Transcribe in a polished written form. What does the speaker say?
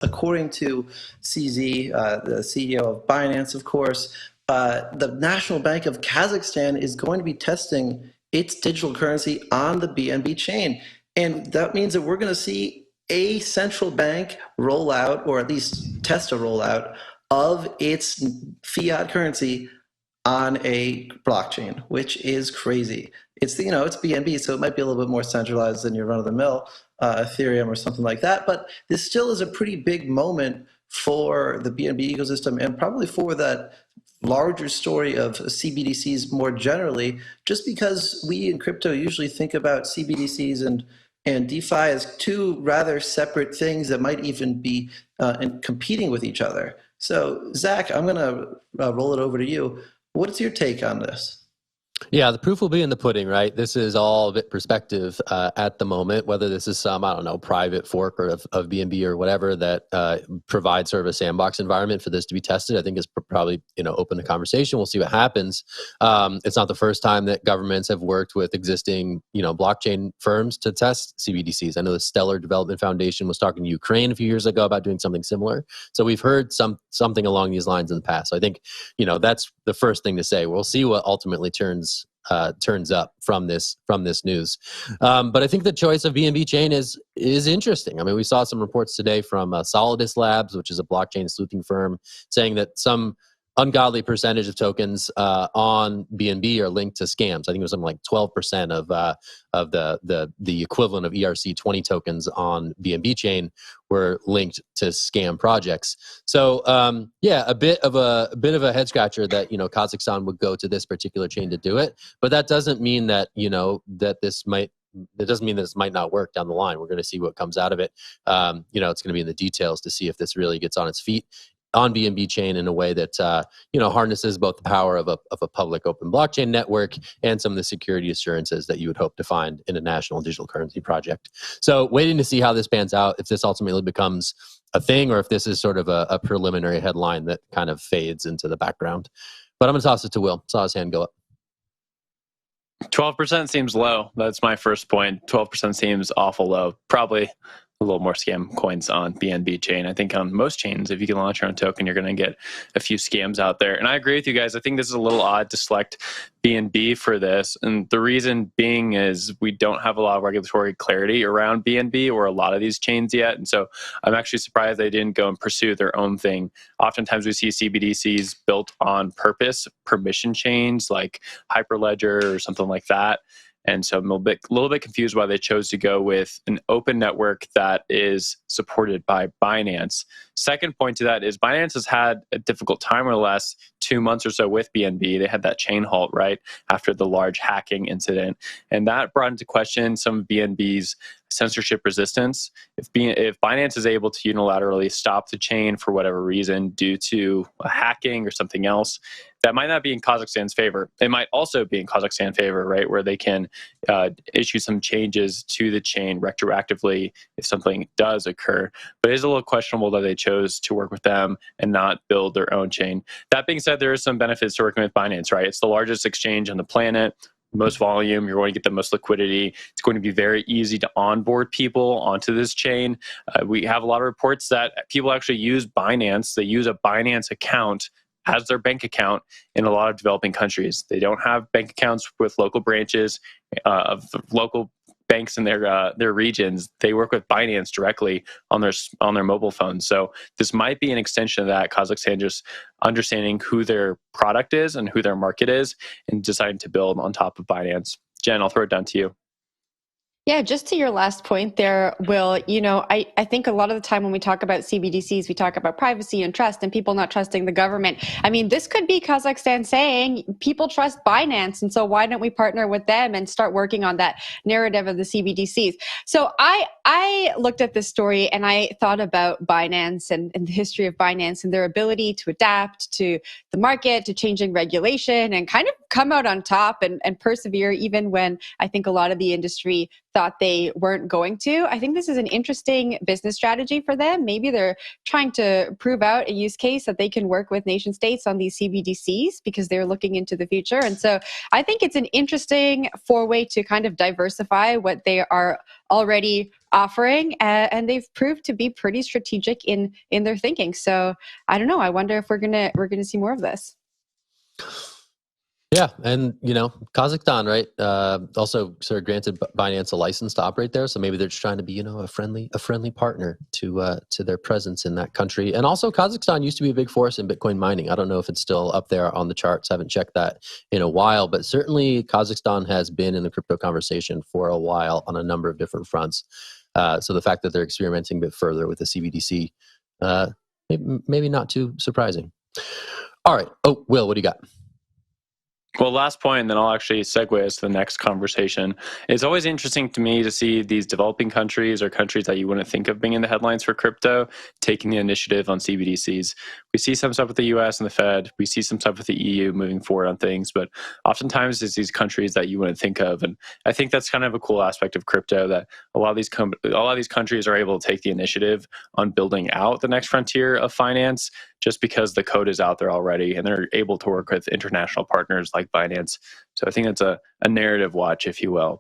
according to CZ, the CEO of Binance, of course, the National Bank of Kazakhstan is going to be testing its digital currency on the BNB chain. And that means that we're going to see a central bank roll out, or at least test a rollout of its fiat currency on a blockchain, which is crazy. It's it's BNB, so it might be a little bit more centralized than your run-of-the-mill Ethereum or something like that. But this still is a pretty big moment for the BNB ecosystem, and probably for that larger story of CBDCs more generally, just because we in crypto usually think about CBDCs and DeFi as two rather separate things that might even be competing with each other. So, Zach, I'm going to roll it over to you. What's your take on this? Yeah, the proof will be in the pudding, right? This is all a bit perspective at the moment, whether this is some, I don't know, private fork of BNB or whatever that provides sort of a sandbox environment for this to be tested. I think is probably, open to conversation. We'll see what happens. It's not the first time that governments have worked with existing, blockchain firms to test CBDCs. I know the Stellar Development Foundation was talking to Ukraine a few years ago about doing something similar. So we've heard something along these lines in the past. So I think, that's the first thing to say. We'll see what ultimately turns up from this news. But I think the choice of BNB Chain is interesting. I mean, we saw some reports today from Solidus Labs, which is a blockchain sleuthing firm, saying that some ungodly percentage of tokens on BNB are linked to scams. I think it was something like 12% of the equivalent of ERC20 tokens on BNB Chain were linked to scam projects. So a bit of a head scratcher that Kazakhstan would go to this particular chain to do it, but that doesn't mean that this might not work down the line. We're going to see what comes out of it. It's going to be in the details to see if this really gets on its feet on BNB Chain in a way that harnesses both the power of a public open blockchain network and some of the security assurances that you would hope to find in a national digital currency project. So waiting to see how this pans out, if this ultimately becomes a thing or if this is sort of a preliminary headline that kind of fades into the background. But I'm going to toss it to Will. Saw his hand go up. 12% seems low. That's my first point. 12% seems awful low. Probably a little more scam coins on BNB Chain. I think on most chains, if you can launch your own token, you're going to get a few scams out there. And I agree with you guys. I think this is a little odd to select BNB for this. And the reason being is we don't have a lot of regulatory clarity around BNB or a lot of these chains yet. And so I'm actually surprised they didn't go and pursue their own thing. Oftentimes we see CBDCs built on purpose, permission chains like Hyperledger or something like that. And so I'm a little bit confused why they chose to go with an open network that is supported by Binance. Second point to that is Binance has had a difficult time over the last 2 months or so with BNB. They had that chain halt, right, after the large hacking incident. And that brought into question some of BNB's censorship resistance. If Binance is able to unilaterally stop the chain for whatever reason due to a hacking or something else, that might not be in Kazakhstan's favor. It might also be in Kazakhstan's favor, right, where they can issue some changes to the chain retroactively if something does occur. But it is a little questionable that they chose to work with them and not build their own chain. That being said, there are some benefits to working with Binance, right? It's the largest exchange on the planet. Most volume, you're going to get the most liquidity. It's going to be very easy to onboard people onto this chain. We have a lot of reports that people actually use Binance. They use a Binance account as their bank account in a lot of developing countries. They don't have bank accounts with local branches of local banks in their regions. They work with Binance directly on their mobile phones. So this might be an extension of that. Kazakhstan just understanding who their product is and who their market is and deciding to build on top of Binance. Jen, I'll throw it down to you. Yeah, just to your last point there, Will, I think a lot of the time when we talk about CBDCs, we talk about privacy and trust and people not trusting the government. I mean, this could be Kazakhstan saying people trust Binance, and so why don't we partner with them and start working on that narrative of the CBDCs? So I looked at this story and I thought about Binance and the history of Binance and their ability to adapt to the market, to changing regulation, and kind of come out on top and persevere even when I think a lot of the industry thought they weren't going to. I think this is an interesting business strategy for them. Maybe they're trying to prove out a use case that they can work with nation states on these CBDCs because they're looking into the future. And so I think it's an interesting way to kind of diversify what they are already offering, and they've proved to be pretty strategic in their thinking. So I don't know. I wonder if we're gonna see more of this. Yeah, and Kazakhstan, right? Also sort of granted Binance a license to operate there, so maybe they're just trying to be, a friendly partner to their presence in that country. And also, Kazakhstan used to be a big force in Bitcoin mining. I don't know if it's still up there on the charts. I haven't checked that in a while, but certainly Kazakhstan has been in the crypto conversation for a while on a number of different fronts. So the fact that they're experimenting a bit further with the CBDC, maybe not too surprising. All right. Oh, Will, what do you got? Well, last point, and then I'll actually segue us to the next conversation. It's always interesting to me to see these developing countries or countries that you wouldn't think of being in the headlines for crypto taking the initiative on CBDCs. We see some stuff with the US and the Fed. We see some stuff with the EU moving forward on things, but oftentimes it's these countries that you wouldn't think of. And I think that's kind of a cool aspect of crypto, that a lot of these countries are able to take the initiative on building out the next frontier of finance, just because the code is out there already and they're able to work with international partners like Binance. So I think that's a narrative watch, if you will.